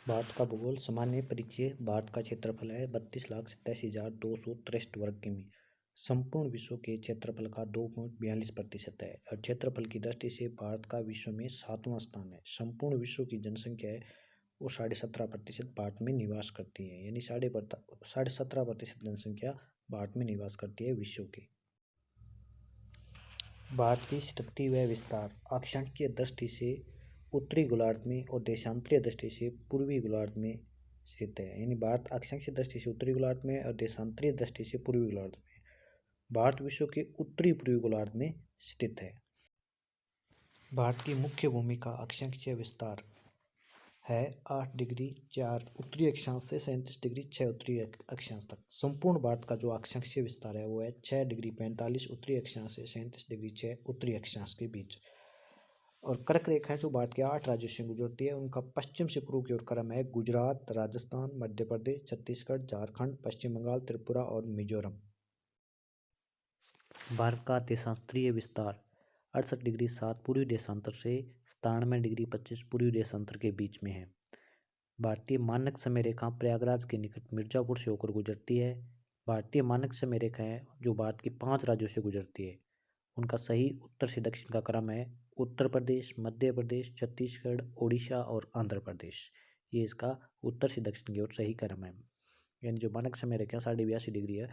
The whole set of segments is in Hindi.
भारत का भूगोल सामान्य परिचय। भारत का क्षेत्रफल है 32,87,263 वर्ग किमी। संपूर्ण विश्व के क्षेत्रफल का 2.42% है और क्षेत्रफल की दृष्टि से भारत का विश्व में 7वां स्थान है। संपूर्ण विश्व की जनसंख्या है वो 17.5% भारत में निवास करती है, यानी 17.5% जनसंख्या भारत में निवास करती है विश्व की। भारत की स्थिति व विस्तार। अक्षांशीय दृष्टि से उत्तरी गोलार्ध में और देशांतरीय दृष्टि से पूर्वी गोलार्ध में स्थित है, यानी भारत अक्षांशीय दृष्टि से उत्तरी गोलार्ध में और देशांतरीय दृष्टि से पूर्वी गोलार्ध में। भारत विश्व के उत्तरी पूर्वी गोलार्ध में स्थित है। भारत की मुख्य भूमि का अक्षांशीय विस्तार है 8 डिग्री 4 उत्तरी अक्षांश से 37 डिग्री 6 उत्तरी अक्षांश तक। संपूर्ण भारत का जो अक्षांशीय विस्तार है वो है 6 डिग्री 45 उत्तरी अक्षांश से 37 डिग्री 6 उत्तरी अक्षांश के बीच। और कर्क रेखा जो भारत के 8 राज्यों से गुजरती है उनका पश्चिम से पूर्व की ओर क्रम है गुजरात, राजस्थान, मध्य प्रदेश, छत्तीसगढ़, झारखंड, पश्चिम बंगाल, त्रिपुरा और मिजोरम। भारत का देशांतरीय विस्तार 68 डिग्री 7 पूर्वी देशांतर से 97 डिग्री 25 पूर्वी देशांतर के बीच में है। भारतीय मानक समय रेखा प्रयागराज के निकट मिर्जापुर से होकर गुजरती है। भारतीय मानक समय रेखा है जो भारत के 5 राज्यों से गुजरती है, उनका सही उत्तर से दक्षिण का क्रम है उत्तर प्रदेश, मध्य प्रदेश, छत्तीसगढ़, ओडिशा और आंध्र प्रदेश। ये इसका उत्तर से दक्षिण की ओर सही क्रम है, यानी जो मानक समय रेखा 82.5 डिग्री है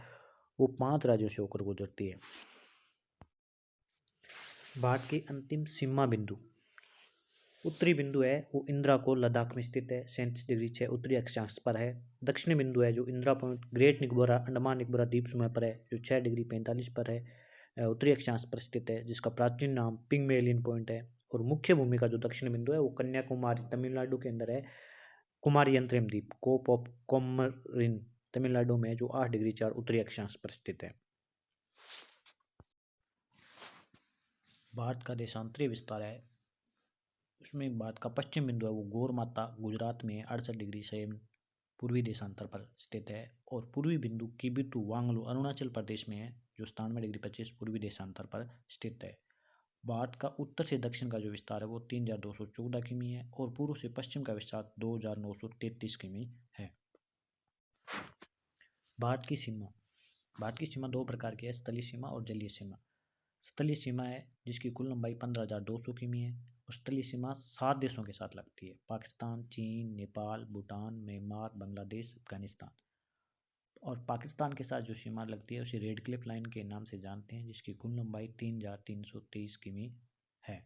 वो 5 राज्यों से होकर गुजरती है। भारत की अंतिम सीमा बिंदु उत्तरी बिंदु है वो इंदिरा को लद्दाख में स्थित है, 37 डिग्री 6 उत्तरी अक्षांश पर है। दक्षिणी बिंदु है जो इंदिरा पॉइंट ग्रेट निकोबार अंडमान निकोबार द्वीप समूह पर है, जो 6 डिग्री 45 पर है उत्तरी अक्षांश पर स्थित है, जिसका प्राचीन नाम पिंगमेलियन पॉइंट है। और मुख्य भूमि का जो दक्षिणी बिंदु है वो कन्याकुमारी तमिलनाडु के अंदर है, कुमारी अंतरिम द्वीप कोप ऑफ कोमरिन तमिलनाडु में, जो 8 डिग्री 4 उत्तरी अक्षांश पर स्थित है। भारत का देशांतरीय विस्तार है उसमें भारत का पश्चिम बिंदु है वो गौर माता गुजरात में 68 डिग्री 7 पूर्वी देशांतर पर स्थित है। और पूर्वी बिंदु किबिथु वांगलू अरुणाचल प्रदेश में है, जो 97 डिग्री 25 पूर्वी देशांतर पर स्थित है। भारत का उत्तर से दक्षिण का जो विस्तार है वो 3214 किमी है और पूर्व से पश्चिम का विस्तार 2933 किमी है। भारत की सीमा 2 प्रकार की है, स्थलीय सीमा और जलीय सीमा। स्थलीय सीमा है जिसकी कुल लंबाई 15,200 किमी है और स्थलीय सीमा 7 देशों के साथ लगती है, पाकिस्तान, चीन, नेपाल, भूटान, म्यांमार, बांग्लादेश, अफगानिस्तान। और पाकिस्तान के साथ जो सीमा लगती है उसे रेड क्लिफ लाइन के नाम से जानते हैं, जिसकी कुल लंबाई 3,323 किमी है।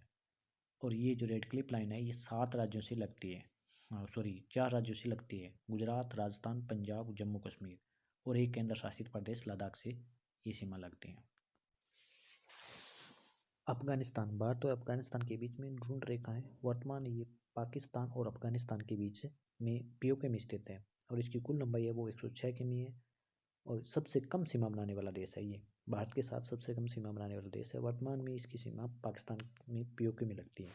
और ये जो रेड क्लिफ लाइन है ये 7 राज्यों से लगती है, 4 राज्यों से लगती है, गुजरात, राजस्थान, पंजाब, जम्मू कश्मीर और एक केंद्र शासित प्रदेश लद्दाख से ये सीमा लगती है। अफगानिस्तान। भारत और अफगानिस्तान के बीच में ढूंढ रेखा है, वर्तमान ये पाकिस्तान और अफगानिस्तान के बीच में पीओके में स्थित है और इसकी कुल लंबाई है वो 106 किमी है और सबसे कम सीमा बनाने वाला देश है ये। भारत के साथ सबसे कम सीमा बनाने वाला देश है। वर्तमान में इसकी सीमा पाकिस्तान में पीओके में लगती है।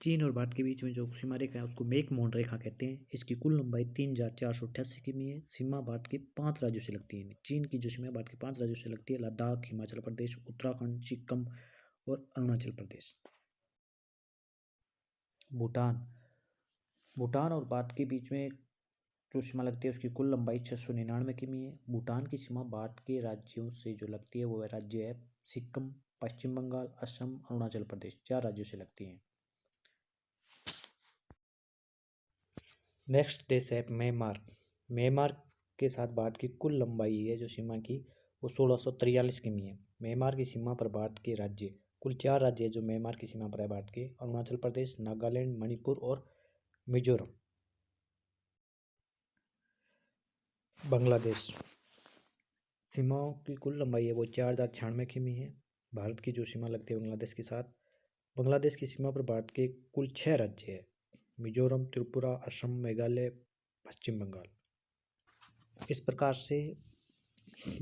चीन और भारत के बीच में जो सीमा रेखा है उसको मेकमोहन रेखा कहते हैं। इसकी कुल लंबाई 3,488 किमी है। सीमा भारत के 5 राज्यों से लगती है। चीन की जो सीमा भारत के 5 राज्यों से लगती है, लद्दाख, हिमाचल प्रदेश, उत्तराखंड, सिक्किम और अरुणाचल प्रदेश। भूटान और भारत के बीच में जो सीमा लगती है उसकी कुल लंबाई 699 किमी है। भूटान की सीमा भारत के राज्यों से जो लगती है वो राज्य है सिक्किम, पश्चिम बंगाल, असम, अरुणाचल प्रदेश, 4 राज्यों से लगती है। नेक्स्ट देश है म्यांमार के साथ भारत की कुल लंबाई है जो सीमा की वो 1643 किमी है। म्यांमार की सीमा पर भारत के राज्य कुल 4 राज्य है जो म्यांमार की सीमा पर है भारत के, अरुणाचल प्रदेश, नागालैंड, मणिपुर और मिजोरम। बांग्लादेश। सीमाओं की कुल लंबाई है वो 4,096 किमी है। भारत की जो सीमा लगती है बांग्लादेश के साथ, बांग्लादेश की सीमा पर भारत के कुल 6 राज्य है, मिजोरम, त्रिपुरा, असम, मेघालय, पश्चिम बंगाल। इस प्रकार से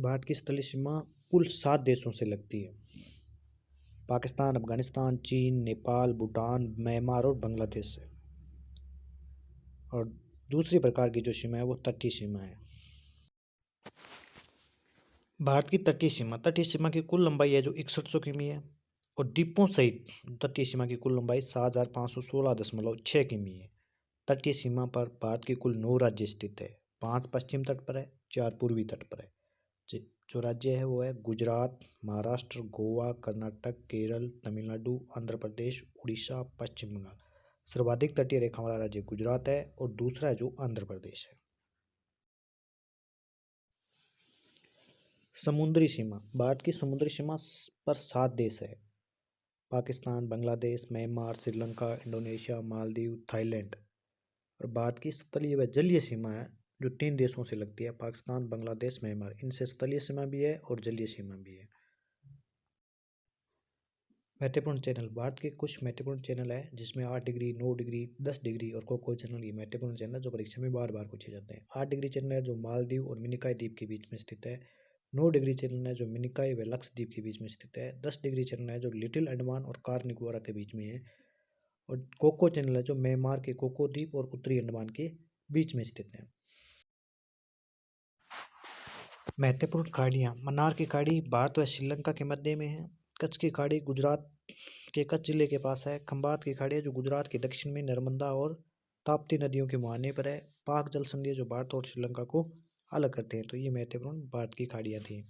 भारत की स्थलीय सीमा कुल 7 देशों से लगती है, पाकिस्तान, अफगानिस्तान, चीन, नेपाल, भूटान, म्यांमार और बांग्लादेश से। और दूसरी प्रकार की जो सीमा है वो तटीय सीमा है। भारत की तटीय सीमा की कुल लंबाई है जो 6100 किमी है और द्वीपों सहित तटीय सीमा की कुल लंबाई 7,516.6 किमी है। तटीय सीमा पर भारत के कुल 9 राज्य स्थित है। 5 पश्चिम तट पर है, 4 पूर्वी तट पर है। जो राज्य है वो है गुजरात, महाराष्ट्र, गोवा, कर्नाटक, केरल, तमिलनाडु, आंध्र प्रदेश, उड़ीसा, पश्चिम बंगाल। सर्वाधिक तटीय रेखा वाला राज्य गुजरात है और दूसरा है जो आंध्र प्रदेश है। समुद्री सीमा। भारत की समुद्री सीमा पर 7 देश है। Pakistan, Bangladesh, Myanmar, Sri Lanka, Indonesia, Maldives, Thailand. और भारत की स्थलीय व जलीय सीमा है जो 3 देशों से लगती है, पाकिस्तान, बांग्लादेश, म्यांमार। इनसे स्थलीय सीमा भी है और जलीय सीमा भी है। महत्वपूर्ण चैनल। भारत के कुछ महत्वपूर्ण चैनल है जिसमें 8 डिग्री, 9 डिग्री, 10 डिग्री और कोको चैनल ये महत्वपूर्ण चैनल जो परीक्षा में बार बार पूछे जाते हैं। 8 डिग्री चैनल है जो मालदीव और मिनिकॉय द्वीप के बीच में स्थित है। 9 डिग्री चैनल है जो मिनिकॉय व लक्षद्वीप के बीच में स्थित है। 10 डिग्री चैनल है जो लिटिल अंडमान और कार निकोबार के बीच में है। और कोको चैनल है जो म्यांमार के कोको द्वीप और उत्तरी अंडमान के बीच में स्थित है। महत्वपूर्ण खाड़ियाँ। मन्नार की खाड़ी भारत व श्रीलंका के मध्य में है। कच्छ की खाड़ी गुजरात के कच्छ जिले के पास है। खंबात की खाड़ी है जो गुजरात के दक्षिण में नर्मदा और ताप्ती नदियों के मुहाने पर है। पाक जल संधि जो भारत और श्रीलंका को अलग करते हैं। तो ये महत्वपूर्ण भारत की खाड़ियाँ थी।